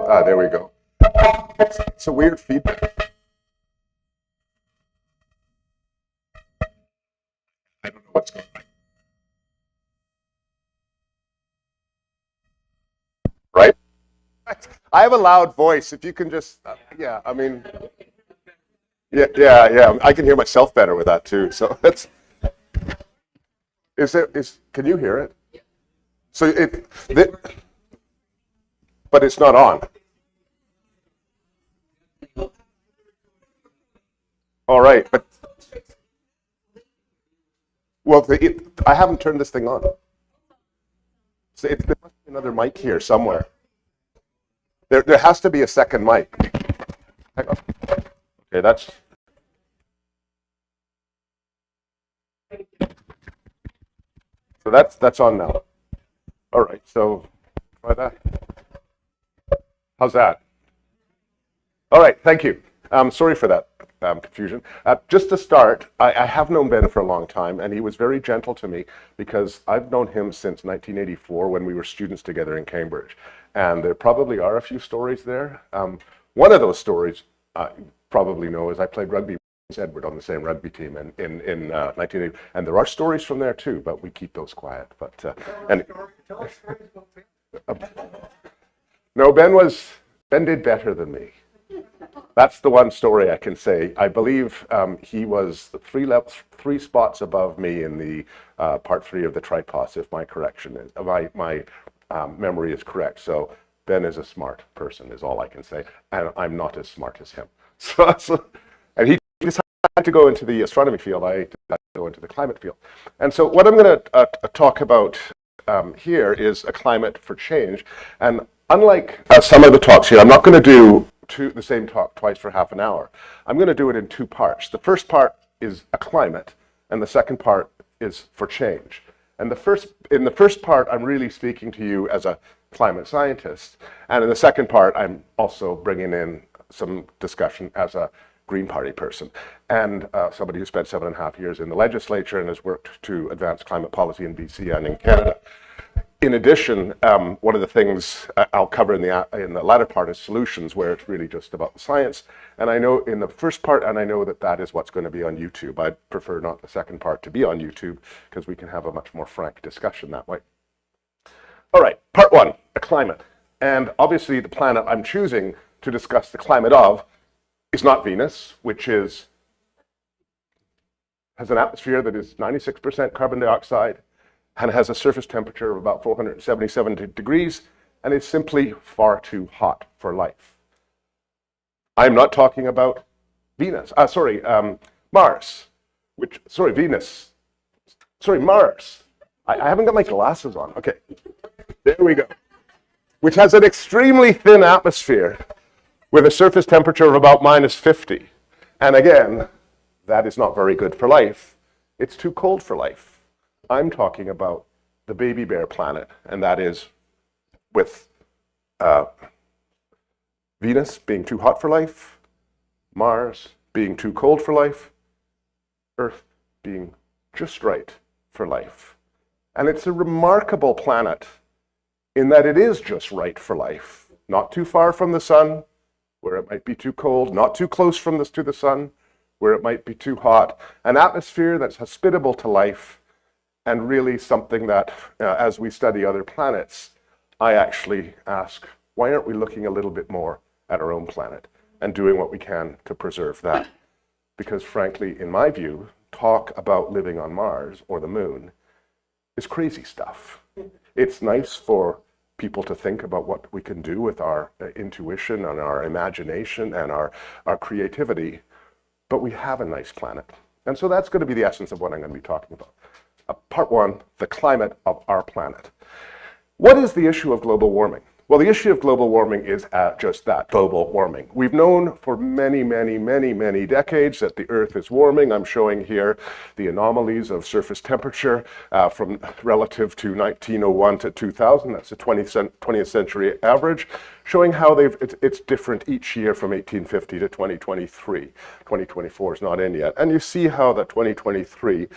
There we go. It's a weird feedback. I don't know what's going on. Right? I have a loud voice. If you can just, yeah, I mean, yeah. I can hear myself better with that too. So that's, can you hear it? So but it's not on. All right, but well, I haven't turned this thing on. So there must be another mic here somewhere. There has to be a second mic. Hang on. Okay, that's. So that's on now. All right, so try that. How's that? All right, thank you. Sorry for that confusion. Just to start, I have known Ben for a long time, and he was very gentle to me because I've known him since 1984 when we were students together in Cambridge. And there probably are a few stories there. One of those stories you probably know is I played rugby with Edward on the same rugby team in 1980. And there are stories from there too, but we keep those quiet. But no, Ben did better than me. That's the one story I can say. I believe he was three spots above me in the part 3 of the tripos, if my correction is my memory is correct. So Ben is a smart person, is all I can say, and I'm not as smart as him. And he decided to go into the astronomy field. I decided to go into the climate field. And so what I'm going to talk about here is a climate for change. And unlike some of the talks here, I'm not going to do the same talk twice for half an hour. I'm going to do it in 2 parts. The first part is a climate, and the second part is for change. And in the first part, I'm really speaking to you as a climate scientist, and in the second part, I'm also bringing in some discussion as a Green Party person and somebody who spent 7.5 years in the legislature and has worked to advance climate policy in BC and in Canada. In addition, one of the things I'll cover in the latter part is solutions, where it's really just about the science. And I know in the first part, and I know that is what's going to be on YouTube. I'd prefer not the second part to be on YouTube because we can have a much more frank discussion that way. All right, part 1, the climate. And obviously the planet I'm choosing to discuss the climate of is not Venus, which has an atmosphere that is 96% carbon dioxide, and has a surface temperature of about 477 degrees, and is simply far too hot for life. I'm not talking about Venus. Mars. Mars. I haven't got my glasses on. Okay, there we go. Which has an extremely thin atmosphere with a surface temperature of about -50. And again, that is not very good for life. It's too cold for life. I'm talking about the baby bear planet, and that is with Venus being too hot for life, Mars being too cold for life, Earth being just right for life. And it's a remarkable planet in that it is just right for life. Not too far from the sun, where it might be too cold, not too close to the sun, where it might be too hot. An atmosphere that's hospitable to life, and really something that, as we study other planets, I actually ask, why aren't we looking a little bit more at our own planet and doing what we can to preserve that? Because frankly, in my view, talk about living on Mars or the moon is crazy stuff. It's nice for people to think about what we can do with our intuition and our imagination and our creativity, but we have a nice planet. And so that's going to be the essence of what I'm going to be talking about. Part 1, the climate of our planet. What is the issue of global warming? Well, the issue of global warming is just that, global warming. We've known for many decades that the Earth is warming. I'm showing here the anomalies of surface temperature from relative to 1901 to 2000. That's the 20th century average, showing how it's different each year from 1850 to 2023. 2024 is not in yet. And you see how that 2023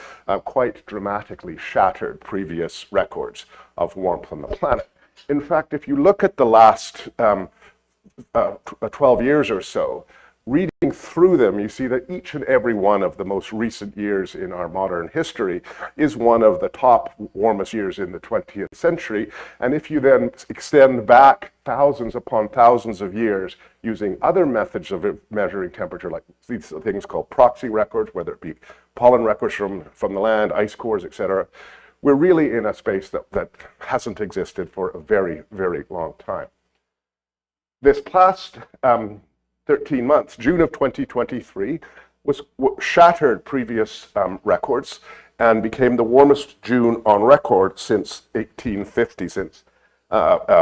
quite dramatically shattered previous records of warmth on the planet. In fact, if you look at the last 12 years or so, reading through them, you see that each and every one of the most recent years in our modern history is one of the top warmest years in the 20th century. And if you then extend back thousands upon thousands of years using other methods of measuring temperature, like these things called proxy records, whether it be pollen records from the land, ice cores, etc., we're really in a space that hasn't existed for a very, very long time. This past 13 months, June of 2023, shattered previous records and became the warmest June on record since 1850, since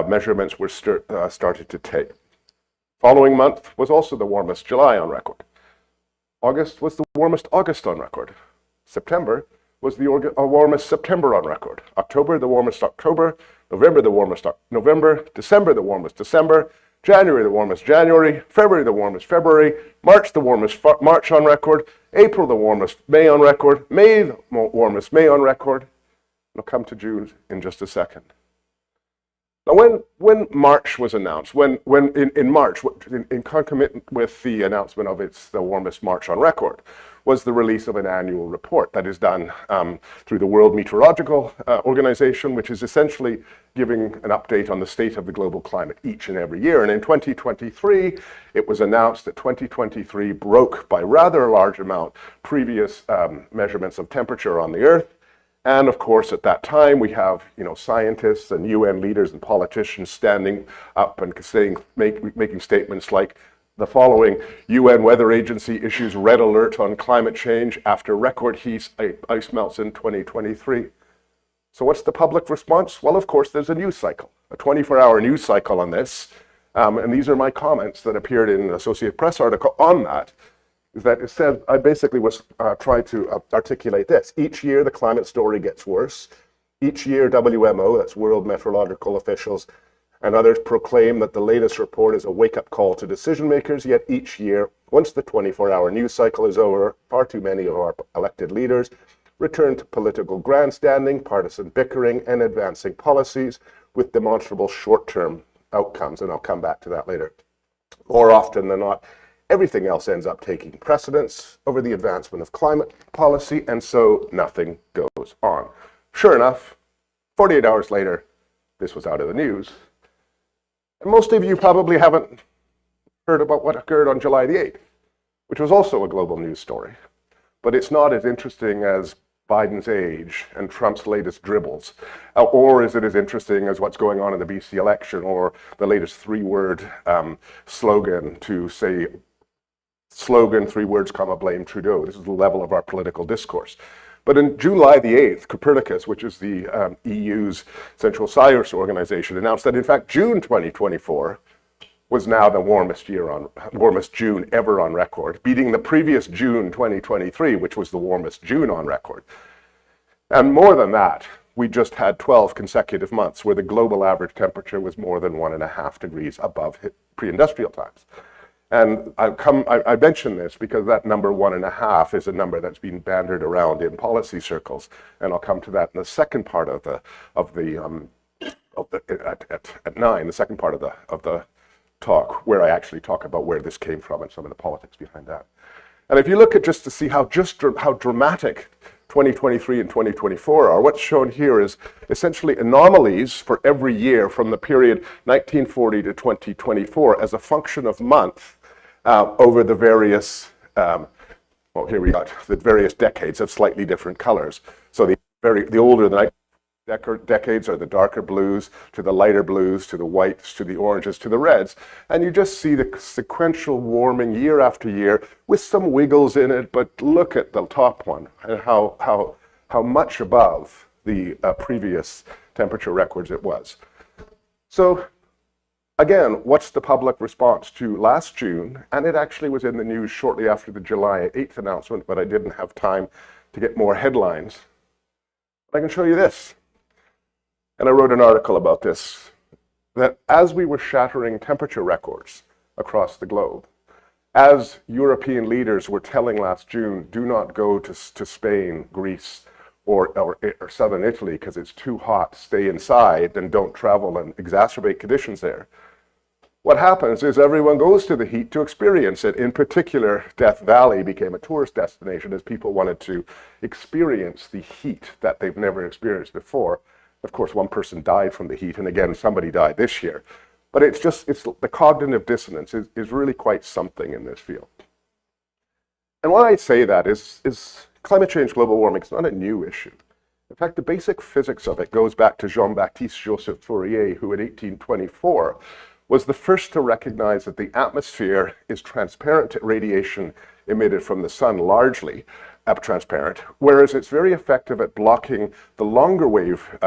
measurements were started to take. Following month was also the warmest July on record. August was the warmest August on record. September was the warmest September on record. October, the warmest October. November, the warmest November. December, the warmest December. January, the warmest January. February, the warmest February. March, the warmest March on record. April, the warmest May on record. May, the warmest May on record. I'll come to June in just a second. Now, when March was announced, in March, in concomitant with the announcement of it's the warmest March on record, was the release of an annual report that is done through the World Meteorological Organization, which is essentially giving an update on the state of the global climate each and every year. And in 2023, it was announced that 2023 broke by rather a large amount previous measurements of temperature on the Earth. And of course, at that time, we have scientists and UN leaders and politicians standing up and making statements like the following: UN Weather Agency issues red alert on climate change after record heat ice melts in 2023. So what's the public response? Well, of course, there's a news cycle, a 24-hour news cycle on this. And these are my comments that appeared in an Associated Press article on that. That it said, I basically was trying to articulate this. Each year, the climate story gets worse. Each year, WMO, that's World Meteorological Officials, and others proclaim that the latest report is a wake-up call to decision makers. Yet each year, once the 24-hour news cycle is over, far too many of our elected leaders return to political grandstanding, partisan bickering, and advancing policies with demonstrable short-term outcomes. And I'll come back to that later. More often than not, everything else ends up taking precedence over the advancement of climate policy, and so nothing goes on. Sure enough, 48 hours later, this was out of the news. And most of you probably haven't heard about what occurred on July the 8th, which was also a global news story. But it's not as interesting as Biden's age and Trump's latest dribbles, or is it as interesting as what's going on in the BC election, or the latest three-word slogan to say, slogan, 3 words, comma, blame Trudeau. This is the level of our political discourse. But in July the 8th, Copernicus, which is the EU's Central Science Organization, announced that in fact June 2024 was now the warmest June ever on record, beating the previous June 2023, which was the warmest June on record. And more than that, we just had 12 consecutive months where the global average temperature was more than 1.5 degrees above pre-industrial times. And I mention this because that number 1.5 is a number that's been bandied around in policy circles, and I'll come to that in the second part at 9, the second part of the talk, where I actually talk about where this came from and some of the politics behind that. And if you look at just to see how dramatic 2023 and 2024 are, what's shown here is essentially anomalies for every year from the period 1940 to 2024 as a function of month over the various, here we got the various decades of slightly different colors. So the older the decades are the darker blues, to the lighter blues, to the whites, to the oranges, to the reds. And you just see the sequential warming year after year with some wiggles in it, but look at the top one and how much above the previous temperature records it was. So again, what's the public response to last June? And it actually was in the news shortly after the July 8th announcement, but I didn't have time to get more headlines. I can show you this. And I wrote an article about this, that as we were shattering temperature records across the globe, as European leaders were telling last June, do not go to Spain, Greece, or southern Italy because it's too hot, stay inside and don't travel and exacerbate conditions there. What happens is everyone goes to the heat to experience it. In particular, Death Valley became a tourist destination as people wanted to experience the heat that they've never experienced before. Of course, one person died from the heat, and again, somebody died this year. But it's the cognitive dissonance is really quite something in this field. And why I say that is climate change, global warming, is not a new issue. In fact, the basic physics of it goes back to Jean-Baptiste Joseph Fourier, who in 1824 was the first to recognize that the atmosphere is transparent to radiation emitted from the sun, largely transparent, whereas it's very effective at blocking the longer wave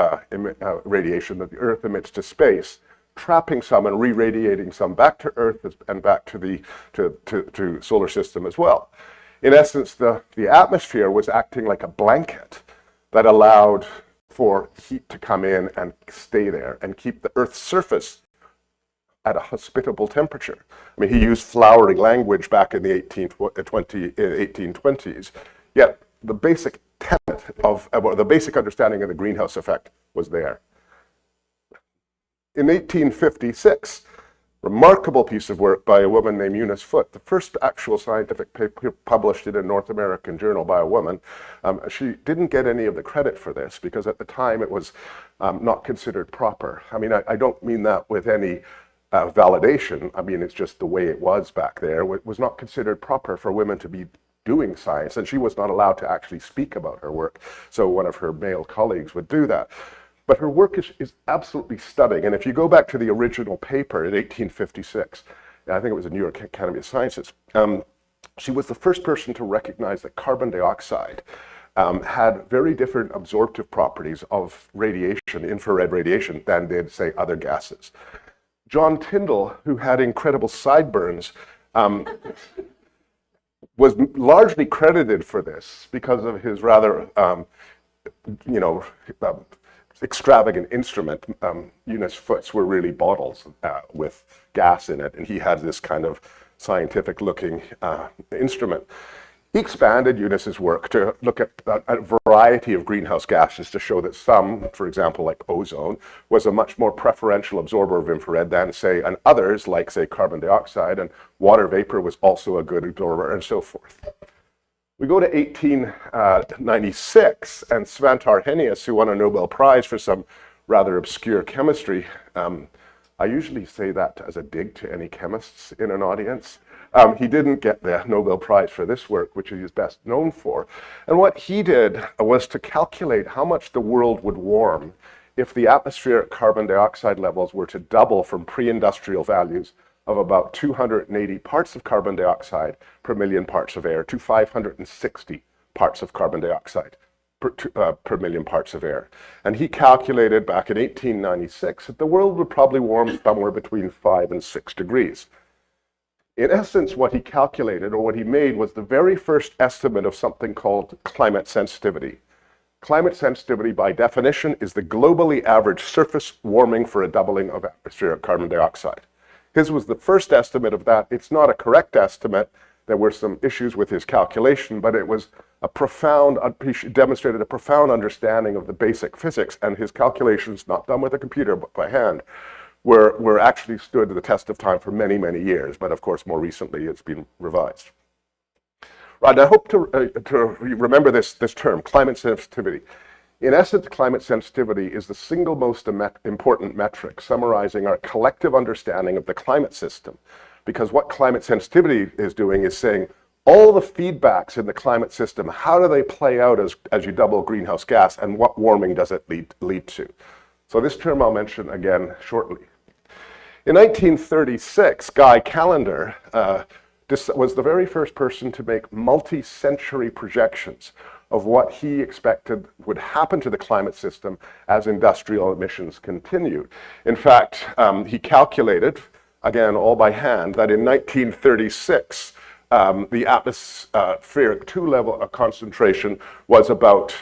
radiation that the Earth emits to space, trapping some and re-radiating some back to Earth and back to the solar system as well. In essence, the atmosphere was acting like a blanket that allowed for heat to come in and stay there and keep the Earth's surface at a hospitable temperature. I mean, he used flowery language back in the 1820s, yet the basic tenet of, the basic understanding of the greenhouse effect was there. In 1856, remarkable piece of work by a woman named Eunice Foote, the first actual scientific paper published in a North American journal by a woman. She didn't get any of the credit for this because at the time it was not considered proper. I mean, I don't mean that with any validation. I mean, it's just the way it was back there. It was not considered proper for women to be doing science, and she was not allowed to actually speak about her work. So one of her male colleagues would do that. But her work is absolutely stunning. And if you go back to the original paper in 1856, I think it was the New York Academy of Sciences, she was the first person to recognize that carbon dioxide had very different absorptive properties of radiation, infrared radiation, than did, say, other gases. John Tyndall, who had incredible sideburns, was largely credited for this because of his rather, extravagant instrument. Eunice Foote's were really bottles with gas in it, and he had this kind of scientific-looking instrument. He expanded Eunice's work to look at a variety of greenhouse gases to show that some, for example, like ozone, was a much more preferential absorber of infrared than, say, and others, like, say, carbon dioxide, and water vapor was also a good absorber, and so forth. We go to 1896, and Svante Arrhenius, who won a Nobel Prize for some rather obscure chemistry. I usually say that as a dig to any chemists in an audience. He didn't get the Nobel Prize for this work, which he is best known for. And what he did was to calculate how much the world would warm if the atmospheric carbon dioxide levels were to double from pre-industrial values of about 280 parts of carbon dioxide per million parts of air to 560 parts of carbon dioxide per million parts of air. And he calculated back in 1896 that the world would probably warm somewhere between 5 and 6 degrees. In essence, what he calculated, or what he made, was the very first estimate of something called climate sensitivity. Climate sensitivity, by definition, is the globally average surface warming for a doubling of atmospheric carbon dioxide. His was the first estimate of that. It's not a correct estimate. There were some issues with his calculation, but it was a profound, he demonstrated a profound understanding of the basic physics, and his calculations, not done with a computer but by hand, were actually stood the test of time for many, many years. But of course, more recently, it's been revised. Right, I hope to remember this term, climate sensitivity. In essence, climate sensitivity is the single most important metric summarizing our collective understanding of the climate system. Because what climate sensitivity is doing is saying all the feedbacks in the climate system, how do they play out as you double greenhouse gas, and what warming does it lead to? So this term I'll mention again shortly. In 1936, Guy Callendar was the very first person to make multi-century projections of what he expected would happen to the climate system as industrial emissions continued. In fact, he calculated, again, all by hand, that in 1936, the atmospheric 2 level of concentration was about,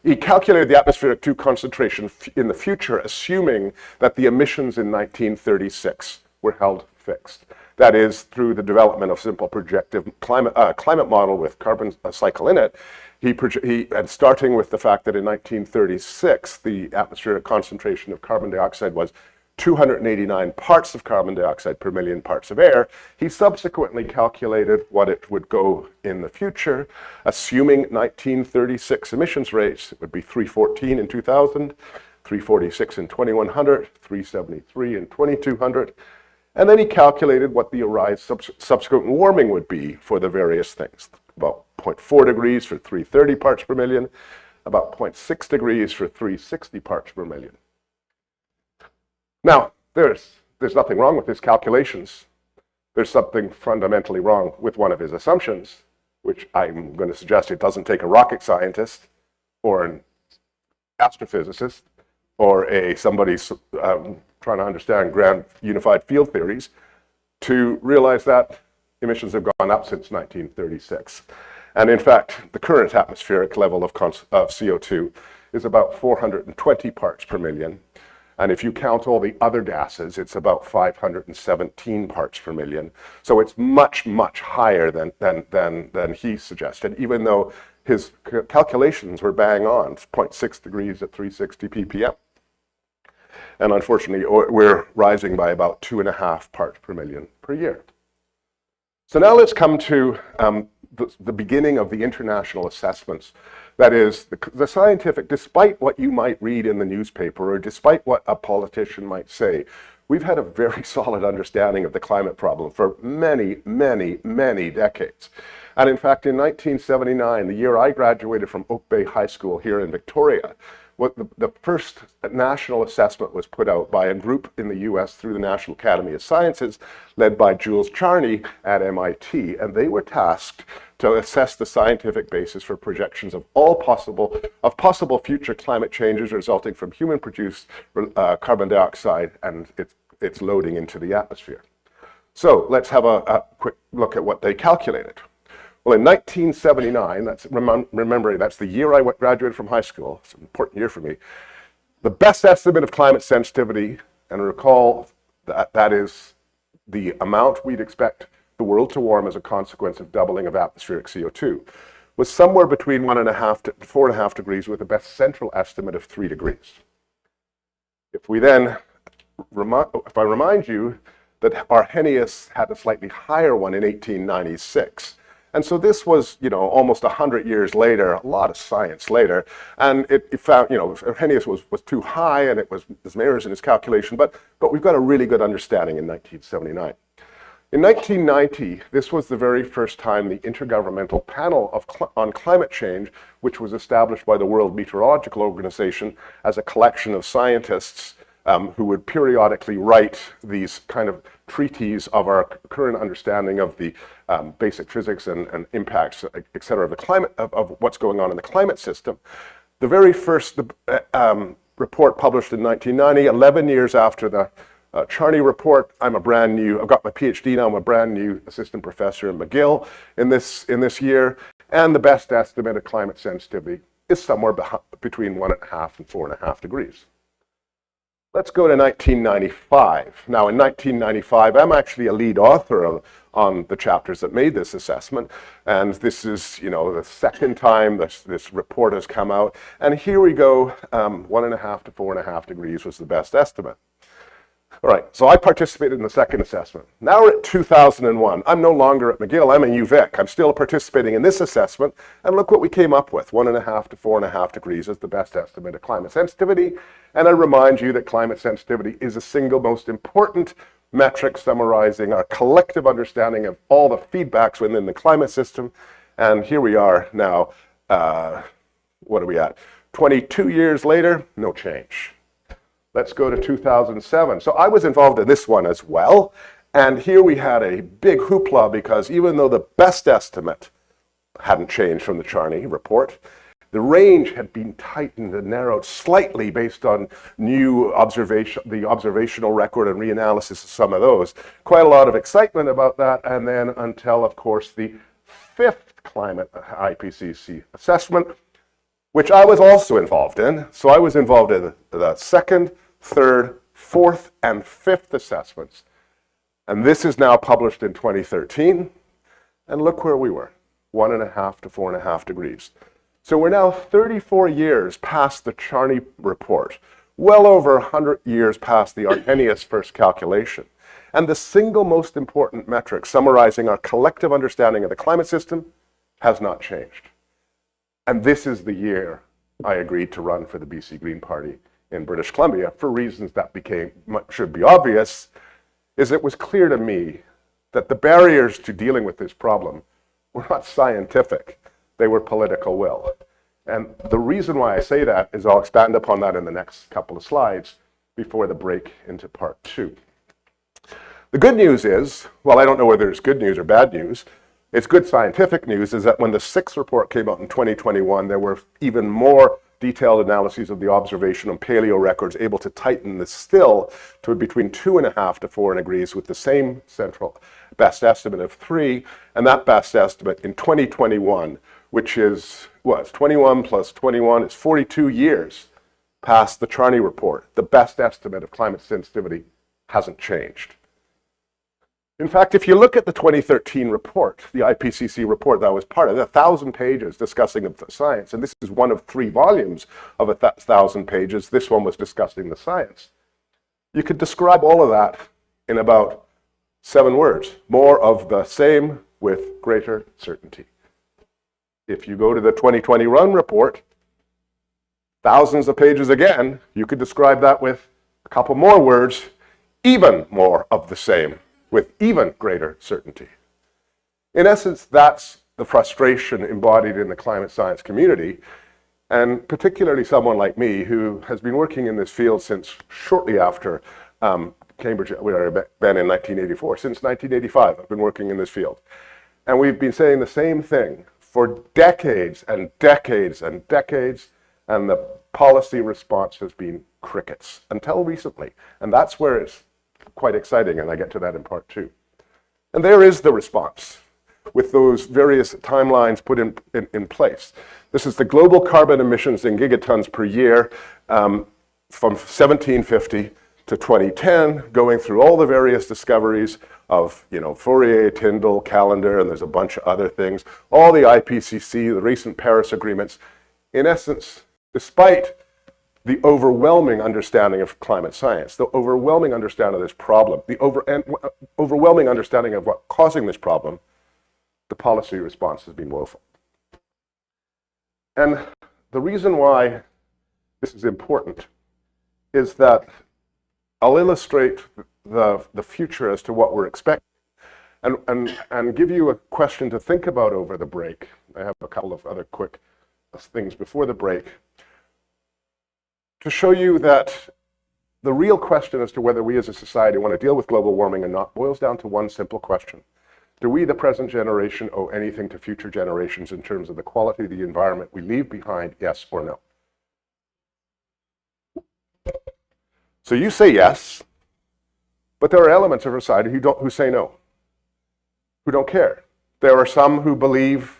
he calculated the atmospheric 2 concentration in the future, assuming that the emissions in 1936 were held fixed. That is, through the development of simple projective climate model with carbon cycle in it, and starting with the fact that in 1936, the atmospheric concentration of carbon dioxide was 289 parts of carbon dioxide per million parts of air, he subsequently calculated what it would go in the future, assuming 1936 emissions rates. It would be 314 in 2000, 346 in 2100, 373 in 2200. And then he calculated what the subsequent warming would be for the various things. About 0.4 degrees for 330 parts per million, about 0.6 degrees for 360 parts per million. Now, there's nothing wrong with his calculations. There's something fundamentally wrong with one of his assumptions, which I'm going to suggest it doesn't take a rocket scientist or an astrophysicist or somebody trying to understand grand unified field theories to realize that emissions have gone up since 1936. And in fact, the current atmospheric level of CO2 is about 420 parts per million. And if you count all the other gases, it's about 517 parts per million. So it's much, much higher than he suggested, even though his calculations were bang on, 0.6 degrees at 360 ppm. And unfortunately, we're rising by about 2.5 parts per million per year. So now let's come to the beginning of the international assessments. That is, the scientific, despite what you might read in the newspaper or despite what a politician might say, we've had a very solid understanding of the climate problem for many, many, many decades. And in fact, in 1979, the year I graduated from Oak Bay High School here in Victoria, the first national assessment was put out by a group in the US through the National Academy of Sciences, led by Jules Charney at MIT, and they were tasked to assess the scientific basis for projections of possible future climate changes resulting from human-produced carbon dioxide and its loading into the atmosphere. So let's have a quick look at what they calculated. Well, in 1979, remembering that's the year I graduated from high school, it's an important year for me, the best estimate of climate sensitivity, and recall that is the amount we'd expect the world to warm as a consequence of doubling of atmospheric CO2, was somewhere between 1.5 to 4.5 degrees with a best central estimate of 3 degrees. If I remind you that Arrhenius had a slightly higher one in 1896, and so this was, almost 100 years later, a lot of science later, and it found, Arrhenius was too high, and it was there's errors in his calculation, but we've got a really good understanding in 1979. In 1990, this was the very first time the Intergovernmental Panel on Climate Change, which was established by the World Meteorological Organization as a collection of scientists who would periodically write these kind of treatises of our current understanding of the basic physics and impacts, et cetera, of the climate, of what's going on in the climate system. The very first report published in 1990, 11 years after the Charney report. I've got my PhD now, I'm a brand new assistant professor in McGill in this year, and the best estimate of climate sensitivity is somewhere between 1.5 and 4.5 degrees. Let's go to 1995. Now in 1995, I'm actually a lead author on the chapters that made this assessment, and this is, the second time this report has come out, and here we go, 1.5 to 4.5 degrees was the best estimate. All right, so I participated in the second assessment. Now we're at 2001. I'm no longer at McGill, I'm in UVic. I'm still participating in this assessment, and look what we came up with. 1.5 to 4.5 degrees is the best estimate of climate sensitivity. And I remind you that climate sensitivity is the single most important metric summarizing our collective understanding of all the feedbacks within the climate system. And here we are now, what are we at? 22 years later, no change. Let's go to 2007. So I was involved in this one as well. And here we had a big hoopla because even though the best estimate hadn't changed from the Charney report, the range had been tightened and narrowed slightly based on the observational record and reanalysis of some of those. Quite a lot of excitement about that. And then until, of course, the fifth climate IPCC assessment, which I was also involved in. So I was involved in the second, third, fourth, and fifth assessments. And this is now published in 2013. And look where we were, 1.5 to 4.5 degrees. So we're now 34 years past the Charney report, well over 100 years past the Arrhenius first calculation. And the single most important metric summarizing our collective understanding of the climate system has not changed. And this is the year I agreed to run for the BC Green Party in British Columbia for reasons that should be obvious, is it was clear to me that the barriers to dealing with this problem were not scientific, they were political will. And the reason why I say that is I'll expand upon that in the next couple of slides before the break into part 2. The good news is, well, I don't know whether it's good news or bad news, it's good scientific news, is that when the 6th report came out in 2021, there were even more detailed analyses of the observation on paleo records able to tighten this still to between 2.5 to 4 degrees with the same central best estimate of 3, and that best estimate in 2021, which is, it's 21 plus 21, is 42 years past the Charney report. The best estimate of climate sensitivity hasn't changed. In fact, if you look at the 2013 report, the IPCC report that was part of it, 1,000 pages discussing the science, and this is one of 3 volumes of 1,000 pages. This one was discussing the science. You could describe all of that in about 7 words. More of the same with greater certainty. If you go to the 2021 report, thousands of pages again, you could describe that with a couple more words, even more of the same, with even greater certainty. In essence, that's the frustration embodied in the climate science community, and particularly someone like me who has been working in this field since shortly after Cambridge, where I've been in 1984. Since 1985, I've been working in this field. And we've been saying the same thing for decades and decades and decades, and the policy response has been crickets until recently. And that's where it's quite exciting, and I get to that in part 2. And there is the response with those various timelines put in place. This is the global carbon emissions in gigatons per year from 1750 to 2010, going through all the various discoveries of, Fourier, Tyndall, Callendar, and there's a bunch of other things, all the IPCC, the recent Paris agreements. In essence, despite the overwhelming understanding of climate science, the overwhelming understanding of this problem, the overwhelming understanding of what's causing this problem, the policy response has been woeful. And the reason why this is important is that I'll illustrate the future as to what we're expecting and give you a question to think about over the break. I have a couple of other quick things before the break to show you that the real question as to whether we as a society want to deal with global warming or not boils down to one simple question. Do we, the present generation, owe anything to future generations in terms of the quality of the environment we leave behind, yes or no? So you say yes, but there are elements of our society who say no, who don't care. There are some who believe,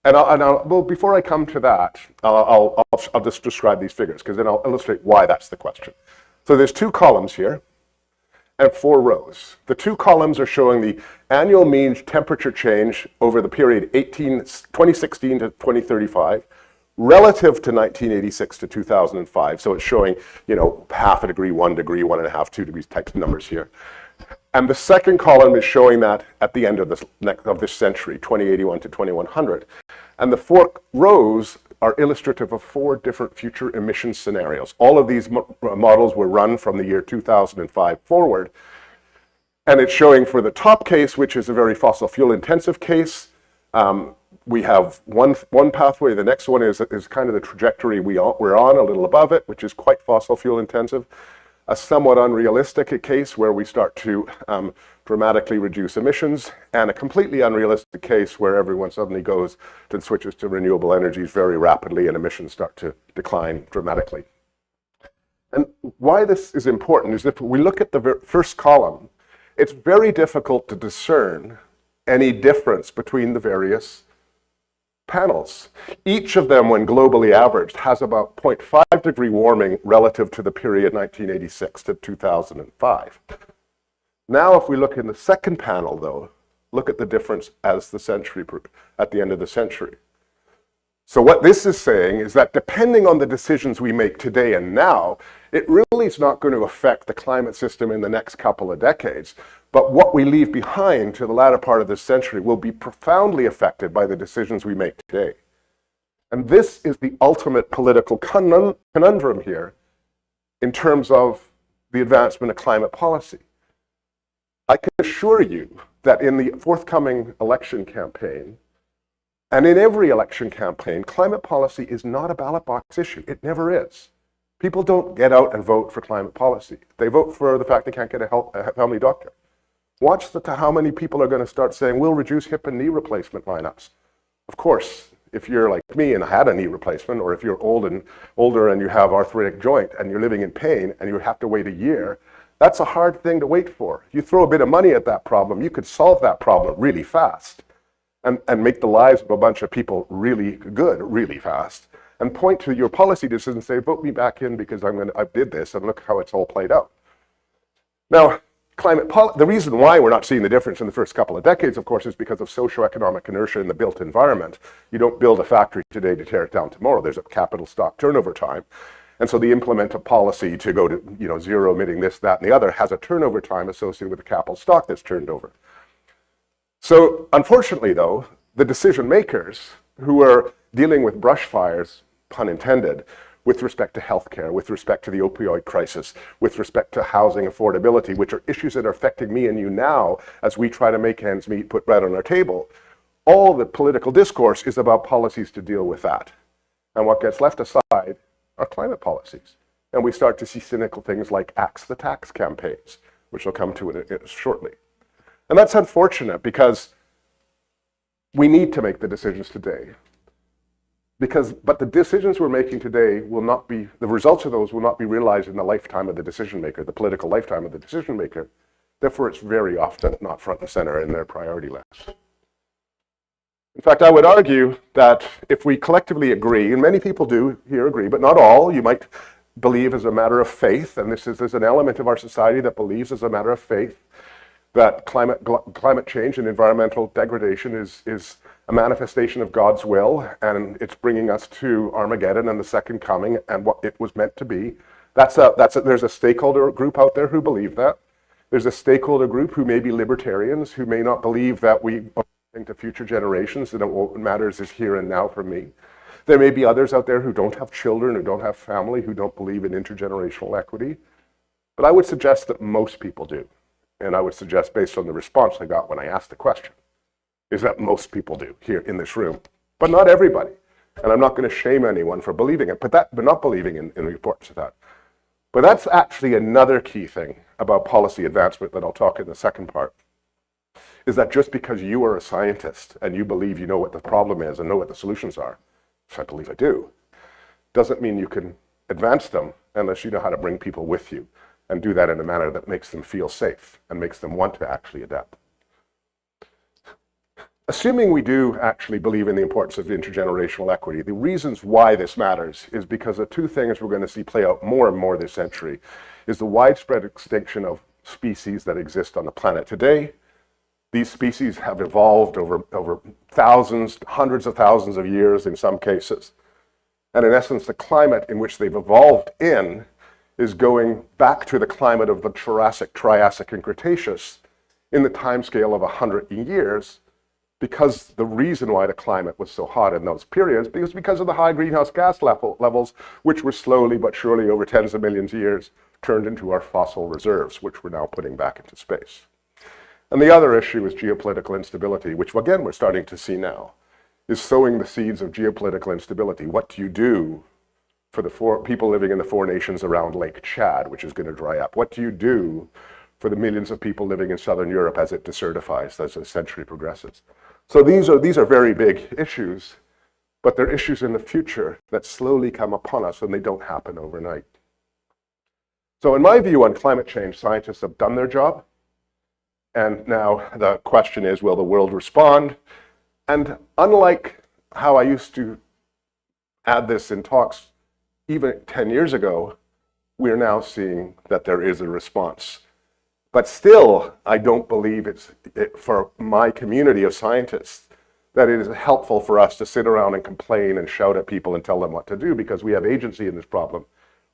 well, before I come to that, I'll just describe these figures, because then I'll illustrate why that's the question. So there's 2 columns here and 4 rows. The 2 columns are showing the annual mean temperature change over the period 2016 to 2035 relative to 1986 to 2005. So it's showing, half a degree, 1 degree, 1.5, 2 degrees type numbers here. And the second column is showing that at the end of this century, 2081 to 2100. And the 4 rows are illustrative of 4 different future emission scenarios. All of these models were run from the year 2005 forward. And it's showing for the top case, which is a very fossil fuel intensive case, we have one pathway. The next one is kind of the trajectory we're on, a little above it, which is quite fossil fuel intensive. A somewhat unrealistic case where we start to dramatically reduce emissions, and a completely unrealistic case where everyone suddenly goes and switches to renewable energies very rapidly and emissions start to decline dramatically. And why this is important is if we look at the first column, it's very difficult to discern any difference between the various panels. Each of them, when globally averaged, has about 0.5 degree warming relative to the period 1986 to 2005. Now, if we look in the second panel, though, look at the difference as the century, at the end of the century. So what this is saying is that depending on the decisions we make today and now, it really is not going to affect the climate system in the next couple of decades. But what we leave behind to the latter part of this century will be profoundly affected by the decisions we make today. And this is the ultimate political conundrum here in terms of the advancement of climate policy. I can assure you that in the forthcoming election campaign, and in every election campaign, climate policy is not a ballot box issue. It never is. People don't get out and vote for climate policy. They vote for the fact they can't get a family doctor. Watch how many people are going to start saying, we'll reduce hip and knee replacement lineups. Of course, if you're like me and had a knee replacement, or if you're older and you have arthritic joint and you're living in pain and you have to wait a year, that's a hard thing to wait for. You throw a bit of money at that problem, you could solve that problem really fast and make the lives of a bunch of people really good, really fast, and point to your policy decisions and say, vote me back in because I did this, and look how it's all played out. Now, the reason why we're not seeing the difference in the first couple of decades, of course, is because of socioeconomic inertia in the built environment. You don't build a factory today to tear it down tomorrow. There's a capital stock turnover time. And so the implement of policy to go to zero emitting this, that, and the other has a turnover time associated with the capital stock that's turned over. So unfortunately, though, the decision makers who are dealing with brush fires, pun intended, with respect to healthcare, with respect to the opioid crisis, with respect to housing affordability, which are issues that are affecting me and you now as we try to make ends meet, put bread on our table, all the political discourse is about policies to deal with that. And what gets left aside are climate policies. And we start to see cynical things like Axe the Tax campaigns, which will come to it shortly. And that's unfortunate because we need to make the decisions today. But the decisions we're making today will not be, the results of those will not be realized in the lifetime of the decision maker, the political lifetime of the decision maker. Therefore, it's very often not front and center in their priority list. In fact, I would argue that if we collectively agree, and many people do here agree, but not all, you might believe as a matter of faith, and there's an element of our society that believes as a matter of faith that climate change and environmental degradation is a manifestation of God's will, and it's bringing us to Armageddon and the second coming and what it was meant to be. There's a stakeholder group out there who believe that. There's a stakeholder group who may be libertarians, who may not believe that we are looking to future generations, and what matters is here and now for me. There may be others out there who don't have children, who don't have family, who don't believe in intergenerational equity. But I would suggest that most people do. And I would suggest, based on the response I got when I asked the question, is that most people do here in this room, but not everybody. And I'm not going to shame anyone for believing it, but not believing in the importance of that. But that's actually another key thing about policy advancement that I'll talk in the second part, is that just because you are a scientist and you believe you know what the problem is and know what the solutions are, which I believe I do, doesn't mean you can advance them unless you know how to bring people with you and do that in a manner that makes them feel safe and makes them want to actually adapt. Assuming we do actually believe in the importance of intergenerational equity, the reasons why this matters is because the two things we're going to see play out more and more this century is the widespread extinction of species that exist on the planet today. These species have evolved over thousands, hundreds of thousands of years in some cases. And in essence, the climate in which they've evolved in is going back to the climate of the Jurassic, Triassic, and Cretaceous in the timescale of 100 years, because the reason why the climate was so hot in those periods was because of the high greenhouse gas levels, which were slowly but surely over tens of millions of years turned into our fossil reserves, which we're now putting back into space. And the other issue is geopolitical instability, which again we're starting to see now, is sowing the seeds of geopolitical instability. What do you do for the people living in the 4 nations around Lake Chad, which is going to dry up? What do you do for the millions of people living in Southern Europe as it desertifies, as the century progresses? So these are very big issues, but they're issues in the future that slowly come upon us, and they don't happen overnight. So in my view on climate change, scientists have done their job, and now the question is, will the world respond? And unlike how I used to add this in talks even 10 years ago, we're now seeing that there is a response. But still, I don't believe for my community of scientists that it is helpful for us to sit around and complain and shout at people and tell them what to do because we have agency in this problem.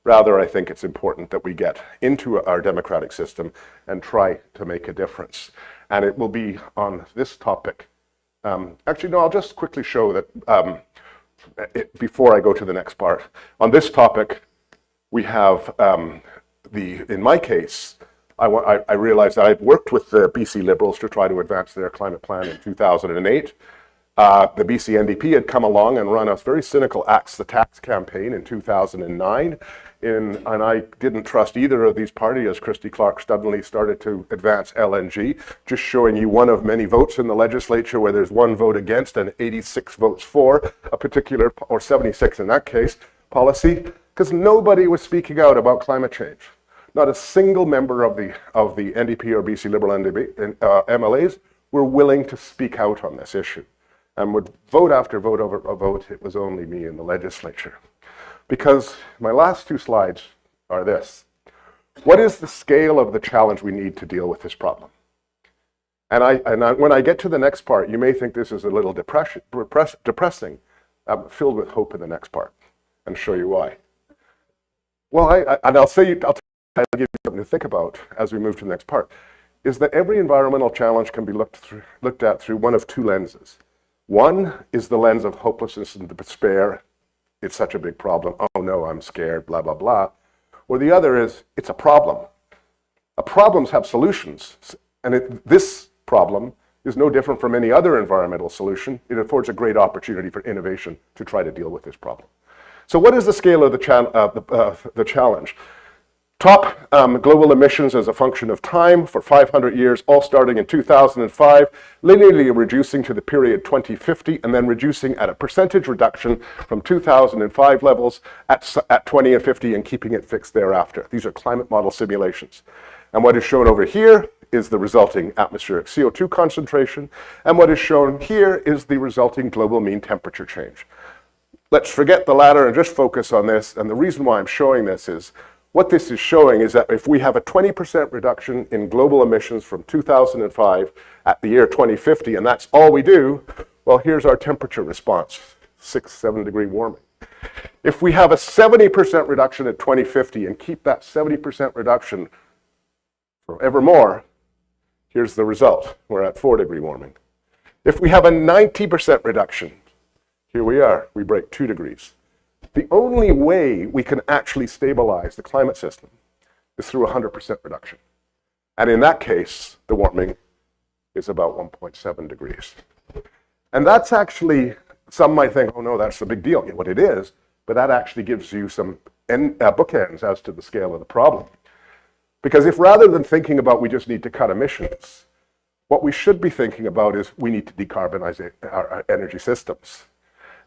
Rather, I think it's important that we get into our democratic system and try to make a difference. And it will be on this topic. Actually, no, I'll just quickly show that before I go to the next part. On this topic, we have in my case, I realized that I'd worked with the BC Liberals to try to advance their climate plan in 2008. The BC NDP had come along and run a very cynical Axe the Tax campaign in 2009. And I didn't trust either of these parties as Christy Clark suddenly started to advance LNG, just showing you one of many votes in the legislature where there's one vote against and 86 votes for a particular, or 76 in that case, policy, because nobody was speaking out about climate change. Not a single member of the NDP or BC Liberal MLAs were willing to speak out on this issue. And would vote after vote over a vote, it was only me in the legislature. Because my last two slides are this. What is the scale of the challenge we need to deal with this problem? And when I get to the next part, you may think this is a little depressing. I'm filled with hope in the next part, and show you why. Well, I'll give you something to think about as we move to the next part, is that every environmental challenge can be looked at through one of two lenses. One is the lens of hopelessness and despair. It's such a big problem. Oh no, I'm scared, blah, blah, blah. Or the other is, it's a problem. Problems have solutions. And this problem is no different from any other environmental solution. It affords a great opportunity for innovation to try to deal with this problem. So what is the scale of the challenge? Top global emissions as a function of time for 500 years, all starting in 2005, linearly reducing to the period 2050, and then reducing at a percentage reduction from 2005 levels at 20 and 50 and keeping it fixed thereafter. These are climate model simulations. And what is shown over here is the resulting atmospheric CO2 concentration, and what is shown here is the resulting global mean temperature change. Let's forget the latter and just focus on this, and the reason why I'm showing this is what this is showing is that if we have a 20% reduction in global emissions from 2005 at the year 2050, and that's all we do, well, here's our temperature response, 6-7 degree warming. If we have a 70% reduction at 2050 and keep that 70% reduction forevermore, here's the result. We're at 4 degree warming. If we have a 90% reduction, here we are, we break 2 degrees. The only way we can actually stabilize the climate system is through 100% reduction. And in that case, the warming is about 1.7 degrees. And that's actually, some might think, oh no, that's a big deal. Yeah, what it is, but that actually gives you some bookends as to the scale of the problem. Because if rather than thinking about we just need to cut emissions, what we should be thinking about is we need to decarbonize our energy systems.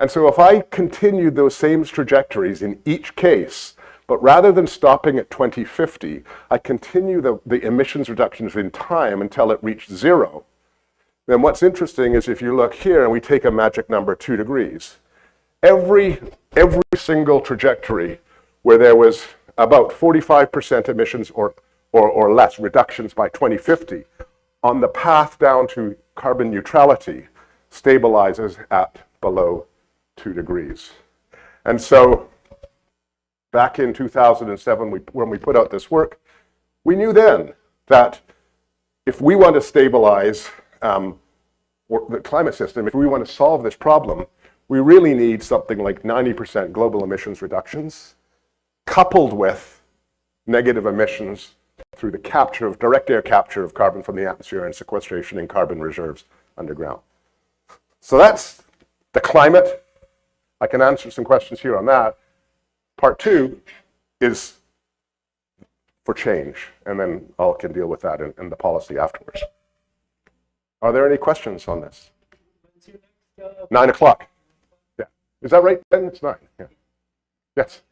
And so if I continue those same trajectories in each case, but rather than stopping at 2050, I continue the emissions reductions in time until it reached 0, then what's interesting is if you look here and we take a magic number 2 degrees, every single trajectory where there was about 45% emissions or less reductions by 2050 on the path down to carbon neutrality stabilizes at below 2 degrees. And so back in 2007, when we put out this work, we knew then that if we want to stabilize the climate system, if we want to solve this problem, we really need something like 90% global emissions reductions, coupled with negative emissions through the capture of direct air capture of carbon from the atmosphere and sequestration in carbon reserves underground. So that's the climate. I can answer some questions here on that. Part 2 is for change, and then I can deal with that in the policy afterwards. Are there any questions on this? 9 o'clock. Yeah. Is that right, Ben? It's 9. Yeah. Yes.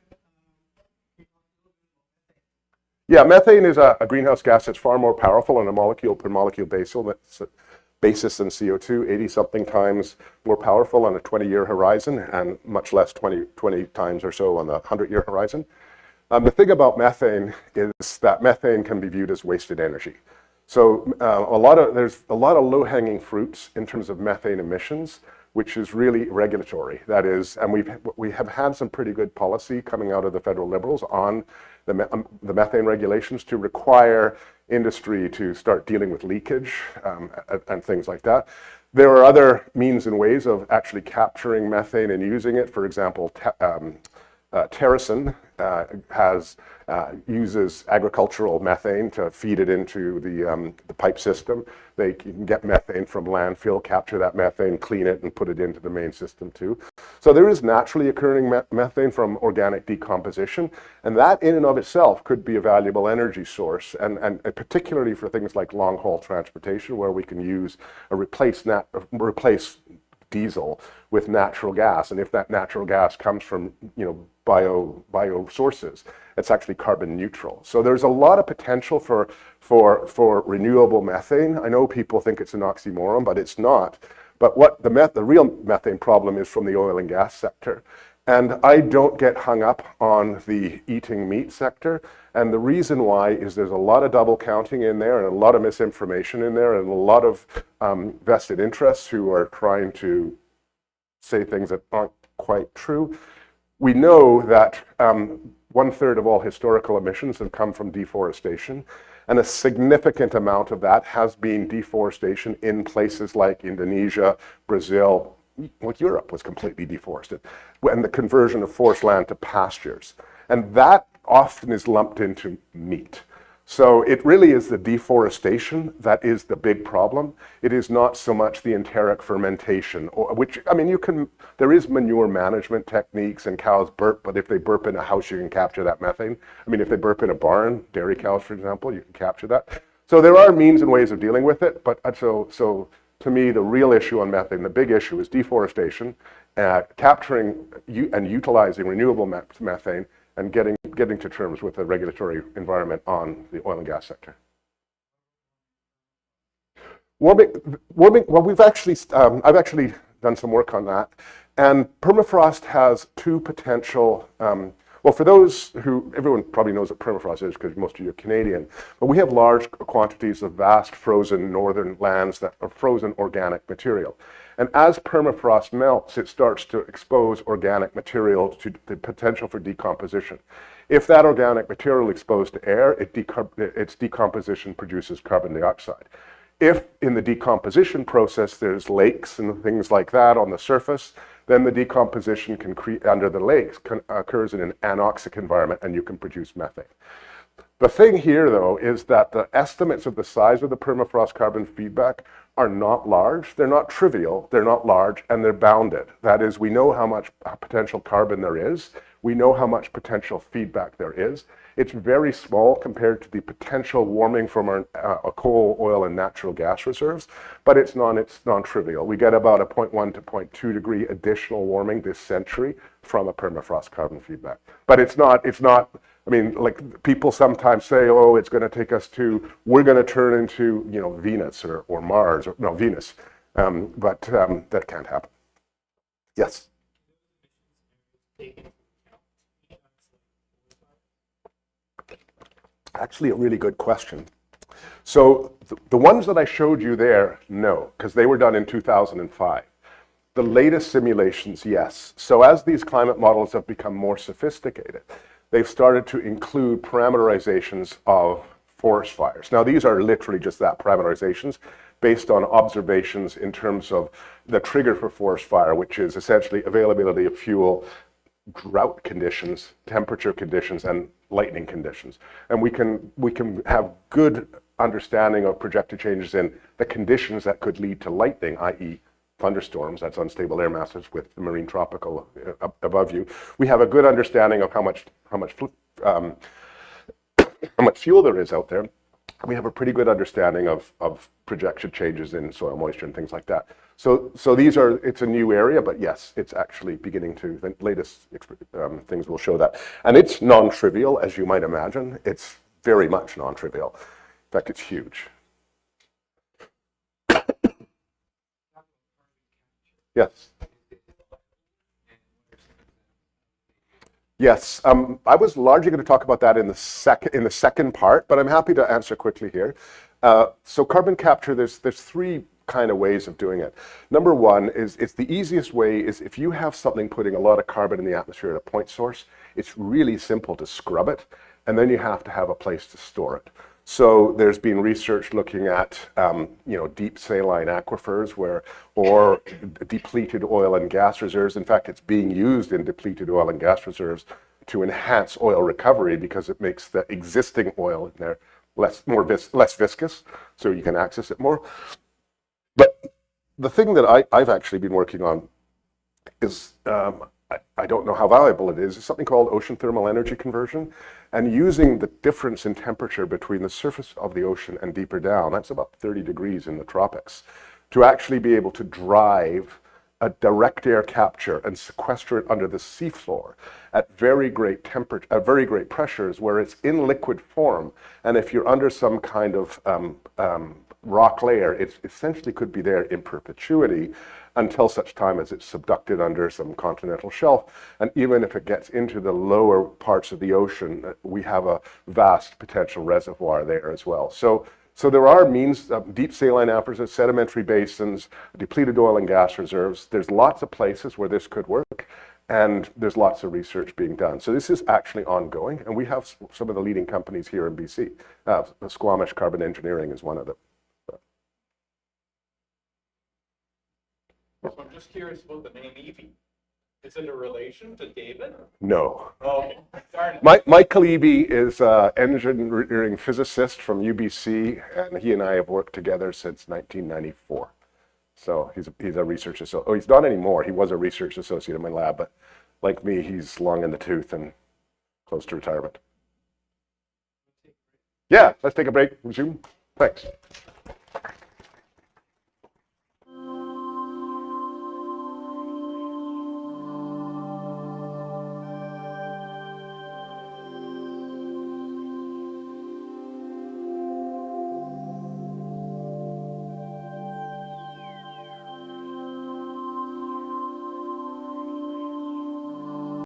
Yeah, methane is a greenhouse gas that's far more powerful on a molecule per molecule basis than CO2, 80-something times more powerful on a 20-year horizon and much less 20 times or so on the 100-year horizon. The thing about methane is that methane can be viewed as wasted energy. So there's a lot of low-hanging fruits in terms of methane emissions, which is really regulatory. That is, and we have had some pretty good policy coming out of the federal Liberals on the methane regulations to require industry to start dealing with leakage and things like that. There are other means and ways of actually capturing methane and using it. For example, Terracin uses agricultural methane to feed it into the pipe system. They can get methane from landfill, capture that methane, clean it, and put it into the main system too. So there is naturally occurring methane from organic decomposition, and that in and of itself could be a valuable energy source, and particularly for things like long-haul transportation, where we can use replace diesel with natural gas, and if that natural gas comes from bio sources, it's actually carbon neutral. So there's a lot of potential for renewable methane. I know people think it's an oxymoron, but it's not. But what the real methane problem is from the oil and gas sector. And I don't get hung up on the eating meat sector. And the reason why is there's a lot of double counting in there and a lot of misinformation in there and a lot of vested interests who are trying to say things that aren't quite true. We know that 1/3 of all historical emissions have come from deforestation, and a significant amount of that has been deforestation in places like Indonesia, Brazil. Well, Europe was completely deforested, and the conversion of forest land to pastures. And that often is lumped into meat. So it really is the deforestation that is the big problem. It is not so much the enteric fermentation, there is manure management techniques, and cows burp, but if they burp in a house, you can capture that methane. If they burp in a barn, dairy cows, for example, you can capture that. So there are means and ways of dealing with it, but so to me, the real issue on methane, the big issue is deforestation, capturing and utilizing renewable methane, and getting to terms with the regulatory environment on the oil and gas sector. Warming. Well, I've actually done some work on that, and permafrost has two potential. Well, for those everyone probably knows what permafrost is because most of you are Canadian, but we have large quantities of vast frozen northern lands that are frozen organic material. And as permafrost melts, it starts to expose organic material to the potential for decomposition. If that organic material is exposed to air, its decomposition produces carbon dioxide. If in the decomposition process there's lakes and things like that on the surface, then the decomposition under the lakes occurs in an anoxic environment, and you can produce methane. The thing here, though, is that the estimates of the size of the permafrost carbon feedback are not large. They're not trivial, they're not large, and they're bounded. That is, we know how much potential carbon there is. We know how much potential feedback there is. It's very small compared to the potential warming from our coal, oil, and natural gas reserves, but it's non-trivial. We get about a 0.1 to 0.2 degree additional warming this century from a permafrost carbon feedback. But it's not, like people sometimes say, oh, it's going to take us we're going to turn into, Venus or Mars, Venus. But that can't happen. Yes? Actually, a really good question. So the ones that I showed you there, no, because they were done in 2005. The latest simulations, yes. So as these climate models have become more sophisticated, they've started to include parameterizations of forest fires. Now, these are literally just that, parameterizations, based on observations in terms of the trigger for forest fire, which is essentially availability of fuel, drought conditions, temperature conditions, and lightning conditions. And we can have good understanding of projected changes in the conditions that could lead to lightning, i.e. thunderstorms, that's unstable air masses with the marine tropical above you. We have a good understanding of how much fuel there is out there. We have a pretty good understanding of projection changes in soil moisture and things like that. So it's a new area, but yes, it's actually beginning to, the latest things will show that. And it's non-trivial, as you might imagine. It's very much non-trivial. In fact, it's huge. Yes. Yes, I was largely going to talk about that in the second part, but I'm happy to answer quickly here. So carbon capture, there's three kind of ways of doing it. Number one is, it's the easiest way is if you have something putting a lot of carbon in the atmosphere at a point source, it's really simple to scrub it, and then you have to have a place to store it. So there's been research looking at deep saline aquifers or depleted oil and gas reserves. In fact, it's being used in depleted oil and gas reserves to enhance oil recovery because it makes the existing oil in there less viscous, so you can access it more. But the thing that I've actually been working on is, I don't know how valuable it is, something called ocean thermal energy conversion, and using the difference in temperature between the surface of the ocean and deeper down, that's about 30 degrees in the tropics, to actually be able to drive a direct air capture and sequester it under the seafloor at very great temperature, at very great pressures where it's in liquid form. And if you're under some kind of rock layer, it essentially could be there in perpetuity until such time as it's subducted under some continental shelf. And even if it gets into the lower parts of the ocean, we have a vast potential reservoir there as well. So there are means, deep saline aquifers, sedimentary basins, depleted oil and gas reserves. There's lots of places where this could work, and there's lots of research being done. So this is actually ongoing, and we have some of the leading companies here in BC. Squamish Carbon Engineering is one of them. So I'm just curious about the name Evie. Is it a relation to David? No. Oh, darn it. Michael Evie is an engineering physicist from UBC, and he and I have worked together since 1994. So he's a research associate. Oh, he's not anymore. He was a research associate in my lab, but like me, he's long in the tooth and close to retirement. Yeah, let's take a break. Resume. Thanks.